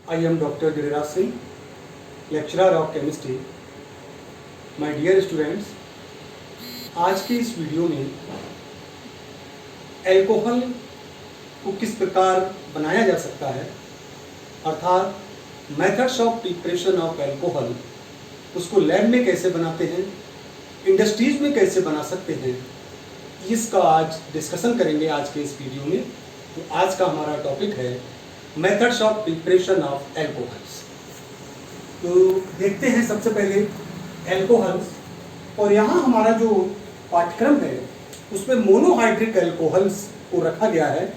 I am Dr. Giriraj Singh, lecturer of chemistry. My dear students, आज की इस video में एल्कोहल को किस प्रकार बनाया जा सकता है, अर्थात methods of preparation of alcohol, उसको लैब में कैसे बनाते हैं, इंडस्ट्रीज में कैसे बना सकते हैं, इसका आज डिस्कशन करेंगे आज के इस वीडियो में। तो आज का हमारा टॉपिक है methods of preparation of alcohols. तो देखते हैं सबसे पहले एल्कोहल्स, और यहाँ हमारा जो पाठ्यक्रम है उसमें मोनोहाइड्रिक एल्कोहल्स को रखा गया है,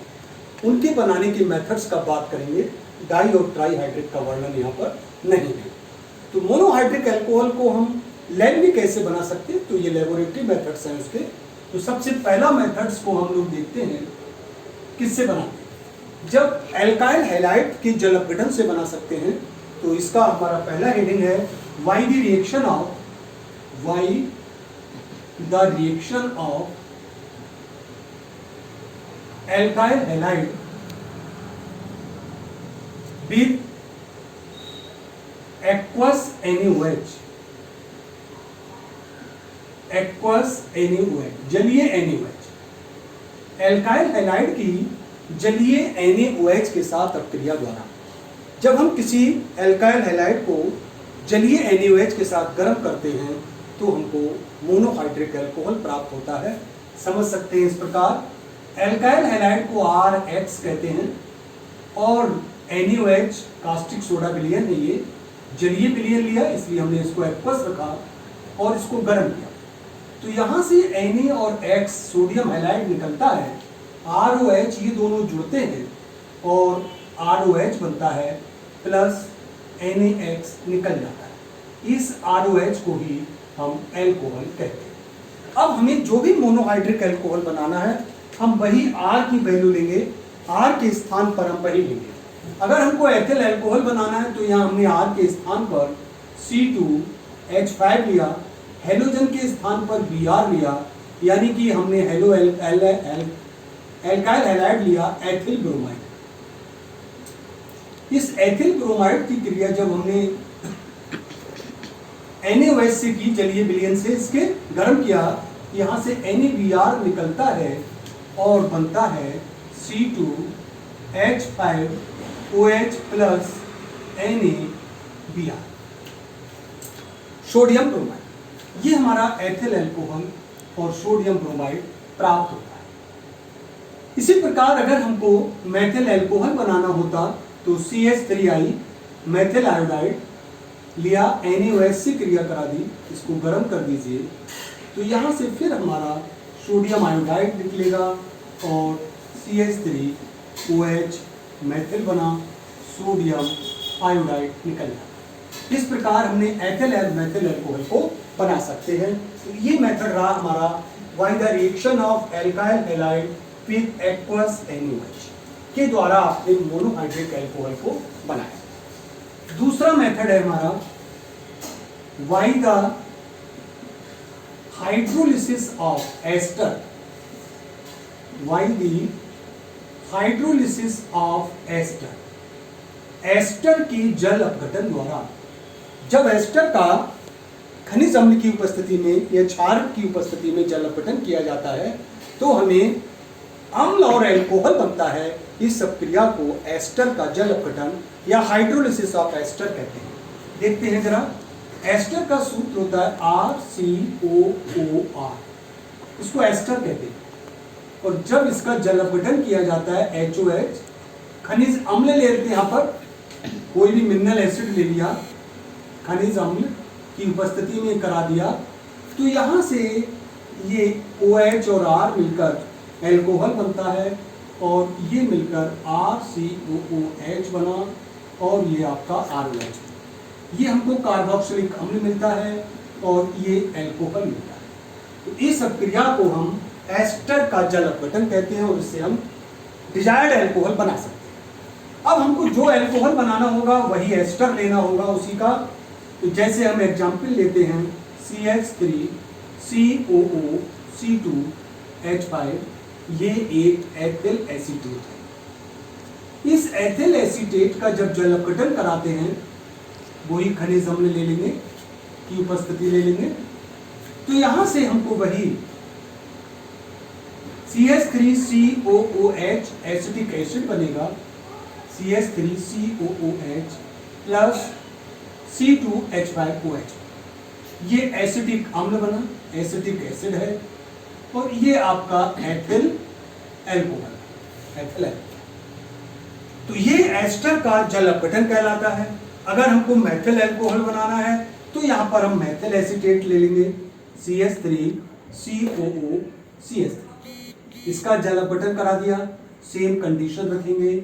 उनके बनाने की मेथड्स का बात करेंगे। डाई और ट्राईहाइड्रिक का वर्णन यहाँ पर नहीं है। तो मोनोहाइड्रिक एल्कोहल को हम लैब में कैसे बना सकते हैं, तो ये लेबोरेटरी मेथड्स हैं उसके। तो सबसे पहला मेथड्स को हम लोग देखते हैं किससे बनाते हैं। जब एल्काइल हैलाइड की जल अपघटन से बना सकते हैं, तो इसका हमारा पहला हेडिंग है why the reaction of alkyl halide with aqueous NaOH, जलीय NaOH, एल्काइल हैलाइड की जलीय NaOH के साथ अपक्रिया द्वारा जब हम किसी एल्काइल हैलाइड को जलीय NaOH के साथ गर्म करते हैं तो हमको मोनोहाइड्रिक एल्कोहल प्राप्त होता है। समझ सकते हैं इस प्रकार, एल्काइल हैलाइड को RH कहते हैं और NaOH कास्टिक सोडा विलयन है, ये जलीय विलयन लिया इसलिए हमने इसको एक्वस रखा और इसको गर्म किया। तो यहाँ से Na और X सोडियम हैलाइड निकलता है, ROH ये दोनों जुड़ते हैं और ROH बनता है प्लस NaX निकल जाता है। इस ROH को ही हम एल्कोहल कहते हैं। अब हमें जो भी मोनोहाइड्रिक एल्कोहल बनाना है हम वही R की वैल्यू लेंगे, R के स्थान पर हम वही लेंगे। अगर हमको एथिल एल्कोहल बनाना है तो यहाँ हमने R के स्थान पर C2H5 लिया, हेलोजन के स्थान पर Br लिया, यानी कि हमने एल्काइल हैलाइड लिया एथिल ब्रोमाइड। इस एथिल ब्रोमाइड की क्रिया जब हमने NaOH से की, जलीय विलयन से इसके गर्म किया, यहाँ से NaBr निकलता है और बनता है C2H5OH plus NaBr, sodium bromide. ये हमारा एथिल एल्कोहल और सोडियम ब्रोमाइड प्राप्त होता है। इसी प्रकार अगर हमको मेथिल एल्कोहल बनाना होता तो CH3I मेथिल आयोडाइड लिया, NaOH से क्रिया करा दी, इसको गर्म कर दीजिए, तो यहाँ से फिर हमारा सोडियम आयोडाइड निकलेगा और CH3OH मेथिल बना, सोडियम आयोडाइड निकल जाता। इस प्रकार हमने एथिल और मेथिल एल्कोहल को बना सकते हैं। तो ये मेथड रहा हमारा via the reaction of alkyl halide with aqueous NaOH के द्वारा आपने मोनोहाइड्रिक एल्कोहल को बनाया। दूसरा मेथड है हमारा via the hydrolysis of ester, via the hydrolysis of ester. Ester की जल अपघटन द्वारा जब एस्टर का खनिज अम्ल की उपस्थिति में या क्षार की उपस्थिति में जल अपघटन किया जाता है तो हमें अम्ल और एल्कोहल बनता है। इस क्रिया को एस्टर का जल अपघटन या हाइड्रोलिसिस ऑफ एस्टर कहते हैं। देखते हैं जरा, एस्टर का सूत्र होता है RCOOR, इसको एस्टर कहते हैं। और जब इसका जल अपघटन किया जाता है HOH, खनिज अम्ल ले लेते हैं, यहाँ पर कोई भी मिनरल एसिड ले लिया, खनिज अम्ल की उपस्थिति में करा दिया, तो यहाँ से ये OH और R मिलकर एल्कोहल बनता है और ये मिलकर RCOOH बना और ये आपका ROH। ये हमको कार्बोक्सिलिक अम्ल मिलता है और ये एल्कोहल मिलता है। तो इस क्रिया को हम एस्टर का जल अपघटन कहते हैं और इससे हम डिजायर्ड एल्कोहल बना सकते हैं। अब हमको जो एल्कोहल बनाना होगा वही एस्टर लेना होगा उसी का। तो जैसे हम एग्जाम्पल लेते हैं CH3 COO C2H5, ये एक एथिल एसीटेट है। इस एथिल एसीटेट का जब जल अपघटन कराते हैं, वही खनिज अम्ल ले लेंगे की उपस्थिति ले लेंगे, तो यहां से हमको वही CH3COOH एसिटिक एसिड बनेगा, CH3COOH प्लस C2H5OH। ये एसिटिक अम्ल बना, एसिटिक एसिड है, और ये आपका एथिल एल्कोहल, एथिल एल्कोहल। तो ये एस्टर का जल अपघटन कहलाता है। अगर हमको मेथिल एल्कोहल बनाना है तो यहां पर हम मेथिल एसीटेट ले लेंगे, CH3COOCH3, इसका जल अपघटन करा दिया, सेम कंडीशन रखेंगे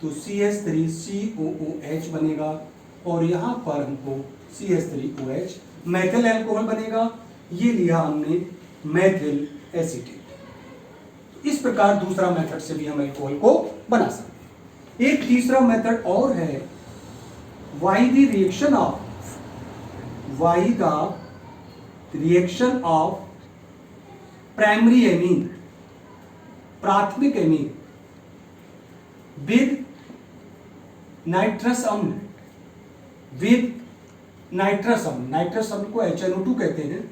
तो CH3COOH बनेगा, और यहां पर हमको CH3OH मेथिल एल्कोहल बनेगा। ये लिया हमने मेथिल एसीटेट। इस प्रकार दूसरा मेथड से भी हम एल्कोहल को बना सकते हैं। एक तीसरा मेथड और है, why the reaction of primary amine, प्राथमिक एमीन विद नाइट्रस अम्ल, नाइट्रस अम्ल को HNO2 कहते हैं,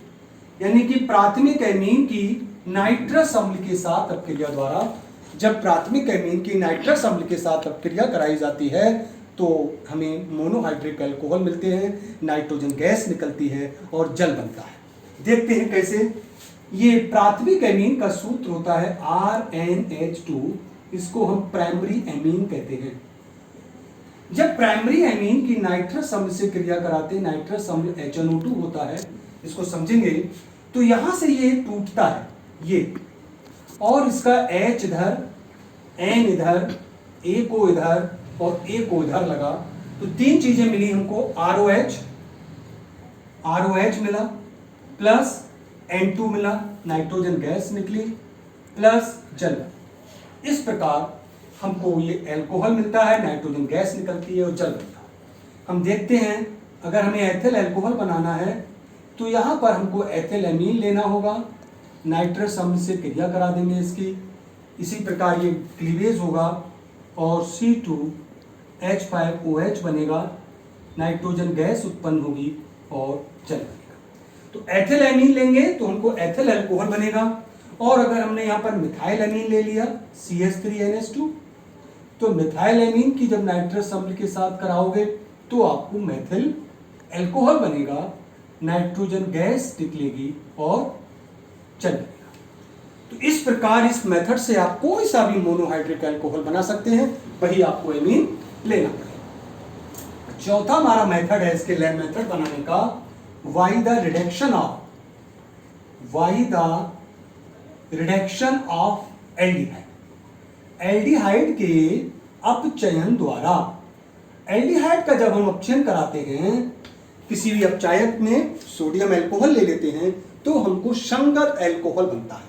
यानी कि प्राथमिक एमीन की नाइट्रस अम्ल के साथ अपक्रिया द्वारा, जब प्राथमिक एमीन की नाइट्रस अम्ल के साथ अपक्रिया कराई जाती है तो हमें मोनोहाइड्रिक अल्कोहल मिलते हैं, नाइट्रोजन गैस निकलती है और जल बनता है। देखते हैं कैसे। ये प्राथमिक एमीन का सूत्र होता है RNH2, इसको हम प्राइमरी एमीन कहते हैं। जब प्राइमरी एमीन की नाइट्रस अम्ल से क्रिया कराते हैं, नाइट्रस अम्ल HNO2 होता है, इसको समझेंगे तो यहां से ये टूटता है ये, और इसका H इधर, N इधर, A को इधर और A को इधर लगा, तो तीन चीजें मिली हमको, ROH मिला, प्लस N2 मिला, नाइट्रोजन गैस निकली, प्लस जल। इस प्रकार हमको ये एल्कोहल मिलता है, नाइट्रोजन गैस निकलती है और जल बनता है। हम देखते हैं, अगर हमें एथिल एल्कोहल बनाना है तो यहाँ पर हमको एथिल एमीन लेना होगा, नाइट्रस अम्ल से क्रिया करा देंगे इसकी, इसी प्रकार ये क्लीवेज होगा और C2H5OH बनेगा, नाइट्रोजन गैस उत्पन्न होगी और जल बनेगा। तो एथिल एमीन लेंगे तो हमको एथिल एल्कोहल बनेगा, और अगर हमने यहाँ पर मिथाइल एमीन ले लिया CH3NH2, तो मिथाइल एमीन की जब नाइट्रस अम्ल के साथ कराओगे तो आपको मेथिल एल्कोहल बनेगा, नाइट्रोजन गैस निकलेगी और जल बनेगा। तो इस प्रकार इस मेथड से आप कोई सा भी मोनोहाइड्रिक अल्कोहल बना सकते हैं, वही आपको एमीन लेना पड़ेगा। चौथा हमारा मेथड है इसके लैब मेथड बनाने का, why the reduction of aldehyde. Aldehyde के अपचयन द्वारा, एल्डिहाइड का जब हम अपचयन कराते हैं किसी भी अपचायक में, सोडियम एल्कोहल ले लेते हैं तो हमको संगत एल्कोहल बनता है।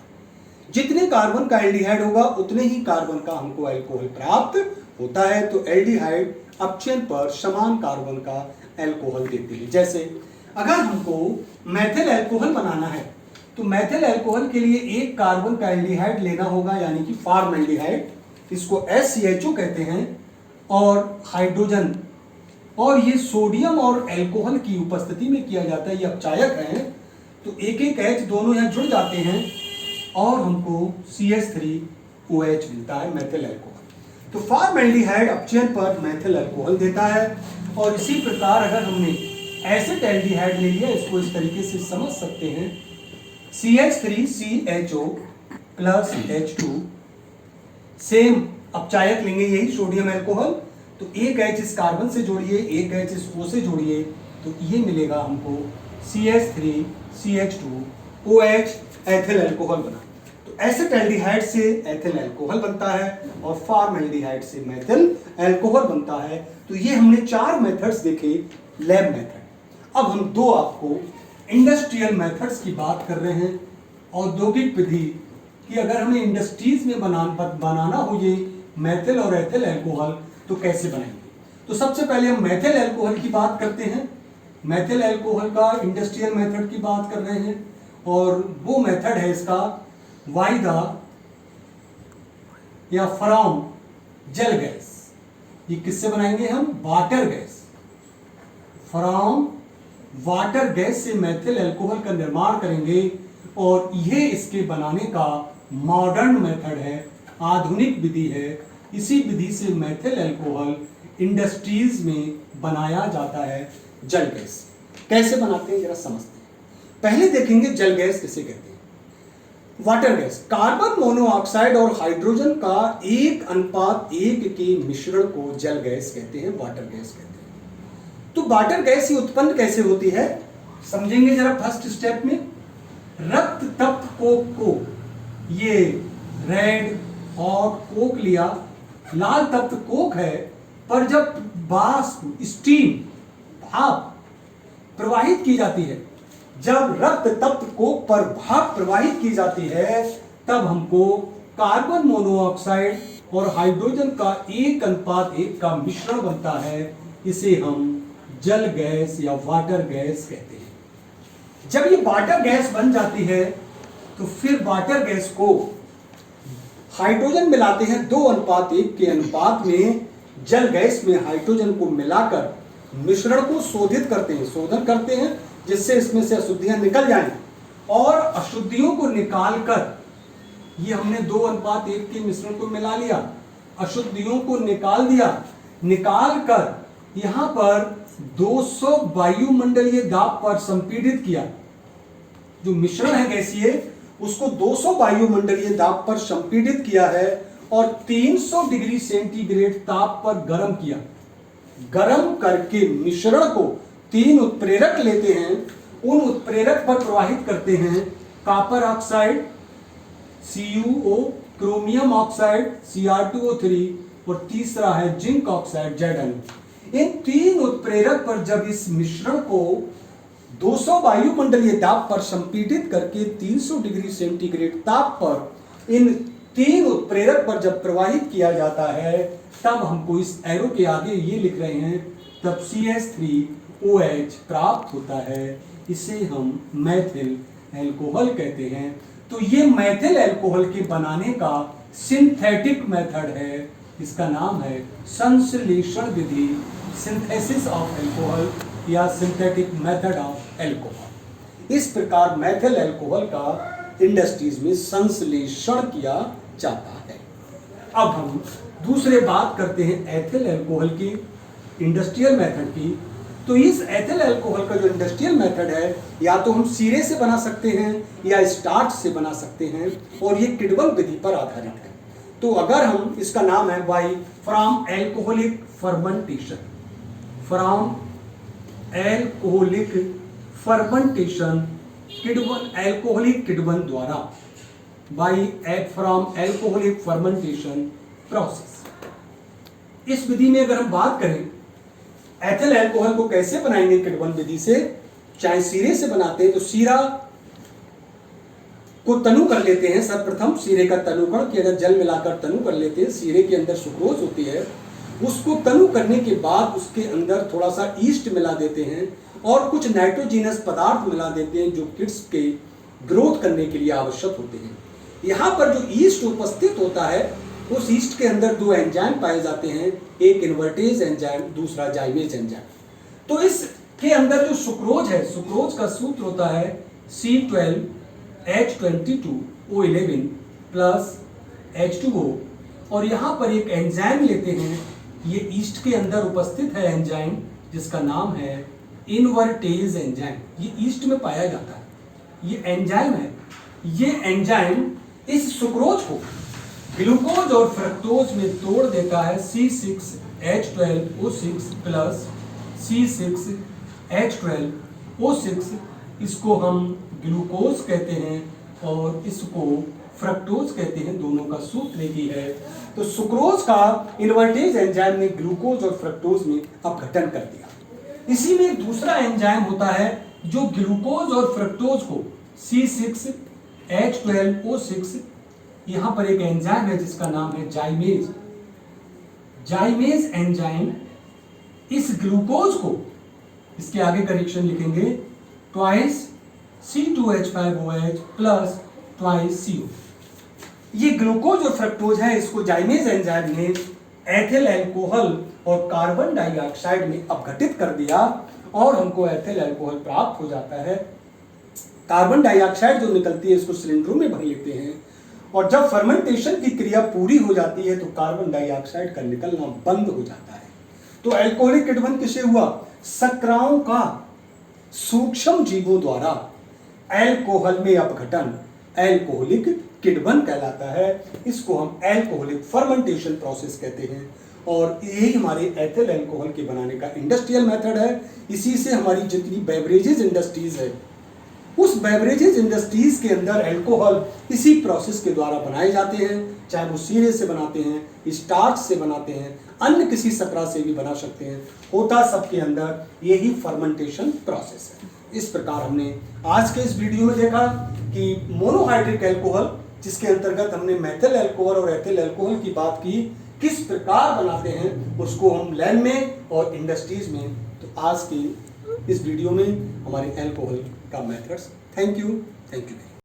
जितने कार्बन का एल्डिहाइड होगा उतने ही कार्बन का हमको एल्कोहल प्राप्त होता है। तो एल्डिहाइड अपचयन पर समान कार्बन का एल्कोहल देते हैं। जैसे अगर हमको मेथिल एल्कोहल बनाना है तो मेथिल एल्कोहल के लिए एक कार्बन का एल्डिहाइड लेना होगा, यानी कि फॉर्मल्डिहाइड, इसको SCHO कहते हैं, और हाइड्रोजन, और ये सोडियम और एल्कोहल की उपस्थिति में किया जाता है। ये अपचायक हैं तो एक एक H दोनों यहाँ जुड़ जाते हैं और हमको CH3OH मिलता है, मेथिल एल्कोहल। तो फॉर्मल्डिहाइड अपचयन पर मेथिल एल्कोहल देता है। और इसी प्रकार अगर हमने एसिड एल्डिहाइड ले लिया, इसको इस तरीके से समझ सकते हैं, CH3CHO प्लस H2, सेम अपचायक लेंगे, यही सोडियम एल्कोहल, तो एक H इस कार्बन से जोड़िए, एक H इस O से जोड़िए, तो ये मिलेगा हमको CH3CH2OH एथिल एल्कोहल बना। तो एसिड एल्डिहाइड से एथिल एल्कोहल बनता है और फॉर्मल्डिहाइड से मेथिल एल्कोहल बनता है। तो ये हमने 4 मेथड्स देखे लैब मेथड। अब हम 2 आपको इंडस्ट्रियल मेथड्स की बात कर रहे हैं, औद्योगिक विधि कि अगर हमें इंडस्ट्रीज में बनाना हो ये मेथिल और एथिल एल्कोहल तो कैसे बनाएंगे। तो सबसे पहले हम मेथिल एल्कोहल की बात करते हैं। मेथिल एल्कोहल का इंडस्ट्रियल मेथड की बात कर रहे हैं, और वो मेथड है इसका वाई द या फ्रॉम जल गैस। ये किससे बनाएंगे हम? Water gas. From water gas से मेथिल अल्कोहल का निर्माण करेंगे और ये इसके बनाने का मॉडर्न मेथड है, आधुनिक विधि है। इसी विधि से मेथिल अल्कोहल इंडस्ट्रीज में बनाया जाता है जल गैस। कैसे बनाते हैं जरा समझते हैं। पहले देखेंगे जल गैस किसे कहते हैं। वाटर गैस कार्बन मोनोऑक्साइड और हाइड्रोजन का 1:1 के मिश्रण को जल गैस कहते हैं, वाटर गैस कहते हैं। तो वाटर गैस ही उत्पन्न कैसे होती है समझेंगे जरा फर्स्ट स्टेप में। रक्त तप्त कोक को, ये रेड हॉट कोक लिया, लाल तप्त कोक है, पर जब वाष्प स्टीम भाप प्रवाहित की जाती है, जब रक्त तप्त कोक पर भाप प्रवाहित की जाती है, तब हमको कार्बन मोनोऑक्साइड और हाइड्रोजन का 1:1 का मिश्रण बनता है। इसे हम जल गैस या वाटर गैस कहते हैं। जब ये वाटर गैस बन जाती है तो फिर वाटर गैस को हाइड्रोजन मिलाते हैं 2:1 के अनुपात में। जल गैस में हाइड्रोजन को मिलाकर मिश्रण को शोधन करते हैं जिससे इसमें से अशुद्धियां निकल जाएं, और अशुद्धियों को निकालकर, ये हमने 2:1 के मिश्रण को मिला लिया, अशुद्धियों को निकाल दिया, निकालकर यहां पर 200 वायुमंडलीय दाब पर संपीड़ित किया। जो मिश्रण है गैसीय उसको 200 वायुमंडलीय दाब पर संपीड़ित किया है और 300 डिग्री सेंटीग्रेड ताप पर गर्म किया। गर्म करके मिश्रण को 3 उत्प्रेरक लेते हैं, उन उत्प्रेरक पर प्रवाहित करते हैं copper oxide CuO, chromium oxide Cr2O3 और तीसरा है जिंक ऑक्साइड Zn। इन 3 उत्प्रेरक पर जब इस मिश्रण को 200 वायुमंडलीय दाब पर संपीड़ित करके 300 डिग्री सेंटीग्रेड ताप पर इन 3 उत्प्रेरक पर जब प्रवाहित किया जाता है, तब हमको इस एरो के आगे ये लिख रहे हैं, तब CH3OH प्राप्त होता है। इसे हम मैथिल अल्कोहल कहते हैं। तो ये मैथिल अल्कोहल के बनाने का सिंथेटिक मेथड है, इसका नाम है संश्लेषण विधि, सिंथेसिस ऑफ अल्कोहल या सिंथेटिक मेथड ऑफ अल्कोहल। इस प्रकार मैथिल अल्कोहल का इंडस्ट्रीज में संश्लेषण किया जाता है। अब हम दूसरे बात करते हैं एथिल अल्कोहल की, इंडस्ट्रियल मेथड की। तो इस एथिल अल्कोहल का जो इंडस्ट्रियल मेथड है, या तो हम सीरे से बना सकते हैं या स्टार्च से बना सकते हैं, और ये किडवल विधि पर आधारित है। तो अगर हम, इसका नाम है by from alcoholic fermentation, from alcoholic fermentation किडवन, एल्कोहलिक किडवन द्वारा, by from alcoholic fermentation process. इस विधि में अगर हम बात करें एथिल अल्कोहल को कैसे बनाएंगे किडवन विधि से, चाहे सीरे से बनाते हैं तो सीरा को तनु कर लेते हैं। सर्वप्रथम सीरे का तनुकरण के अगर जल मिलाकर तनु कर लेते हैं, सीरे के अंदर सुक्रोज होती है, उसको तनु करने के बाद उसके अंदर थोड़ा सा ईस्ट मिला देते हैं और कुछ नाइट्रोजीनस पदार्थ मिला देते हैं जो किड्स के ग्रोथ करने के लिए आवश्यक होते हैं। यहाँ पर जो ईस्ट उपस्थित होता है, उस ईस्ट के अंदर 2 एंजाइम पाए जाते हैं, एक इन्वर्टेज एंजाइम, दूसरा जाइमेज एंजाइम। तो इसके अंदर जो सुक्रोज है, सुक्रोज का सूत्र होता है C12H22O11 प्लस H2O, और यहाँ पर एक एंजाइम लेते हैं, ये ईस्ट के अंदर उपस्थित है एंजाइम जिसका नाम है इन्वर्टेज एंजाइम। ये ईस्ट में पाया जाता है, ये एंजाइम है। ये एंजाइम इस सुक्रोज को ग्लूकोज और फ्रक्टोज में तोड़ देता है C6H12O6 प्लस C6H12O6। इसको हम ग्लूकोज कहते हैं और इसको फ्रक्टोज कहते हैं, दोनों का सूत्र एक ही है। तो सुक्रोज का इन्वर्टेज एंजाइम ने ग्लूकोज और फ्रक्टोज में अपघटन कर दिया। इसी में एक दूसरा एंजाइम होता है जो ग्लूकोज और फ्रक्टोज को C6H12O6, यहां पर एक एंजाइम है जिसका नाम है जाइमेज। जाइमेज एंजाइम इस ग्लूकोज को, इसके आगे का रिएक्शन लिखेंगे twice C2H5OH plus twice CO। ये ग्लूकोज और फ्रक्टोज है, इसको जाइमेज एंजाइम ने एथिल अल्कोहल और कार्बन डाइऑक्साइड में अपघटित कर दिया और हमको एथिल अल्कोहल प्राप्त हो जाता है। कार्बन डाइऑक्साइड जो निकलती है इसको सिलेंडरों में भर लेते हैं और जब फर्मेंटेशन की क्रिया पूरी हो जाती है तो कार्बन डाइऑक्साइड का निकलना बंद हो जाता है। तो अल्कोहलिक किण्वन किसे हुआ? शर्कराओं का सूक्ष्म जीवों द्वारा अल्कोहल में अपघटन अल्कोहलिक किण्वन कहलाता है। इसको हम अल्कोहलिक फर्मेंटेशन प्रोसेस कहते हैं और यही हमारे एथिल अल्कोहल के बनाने का इंडस्ट्रियल मेथड है। इसी से हमारी जितनी बेवरेजेस इंडस्ट्रीज है उस बेवरेजेस इंडस्ट्रीज के अंदर अल्कोहल इसी प्रोसेस के द्वारा बनाए जाते हैं, चाहे वो सीरे से बनाते हैं, स्टार्च से बनाते हैं, अन्य किसी शकरा से भी बना सकते हैं। होता सबके अंदर यही फर्मेंटेशन प्रोसेस है। इस प्रकार हमने आज के इस वीडियो में देखा कि मोनोहाइड्रिक अल्कोहल जिसके अंतर्गत हमने मेथिल अल्कोहल और एथिल अल्कोहल की बात की, किस प्रकार बनाते हैं उसको हम लैब में और इंडस्ट्रीज में। तो आज की इस वीडियो में हमारे अल्कोहल का मेथड्स। Thank you.